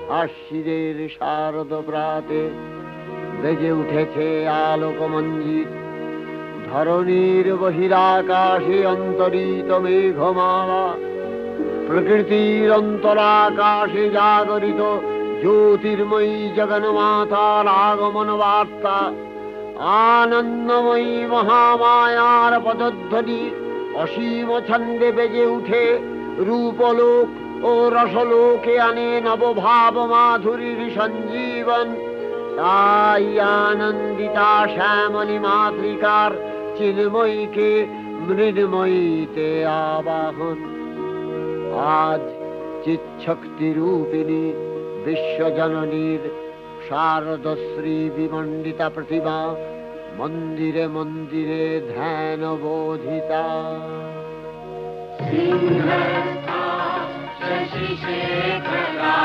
আশ্বিনের শারদ প্রাতে বেজে উঠেছে আলোকমঞ্জিত। ধরণীর বহিরাকাশে অন্তরিত মেঘমালা, প্রকৃতির অন্তরাকাশে জাগরিত জ্যোতির্ময়ী জগন্মাতার আগমন বার্তা। আনন্দময়ী মহামায়ার পদধ্বনি অসীম ছন্দে বেজে উঠে রূপলোক ও রসলোকে আনে নবভাব মাধুরীর সঞ্জীবন। তাই আনন্দিতা শ্যামলী মাতৃকার চিন্ময়ীকে মৃন্ময়ীতে আবাহন। আজ চিৎশক্তি রূপিণী বিশ্বজননীর শারদশ্রী বিমণ্ডিতা প্রতিমা মন্দিরে মন্দিরে ধ্যান বোধিতা। সিংহস্থা শশিশেখরা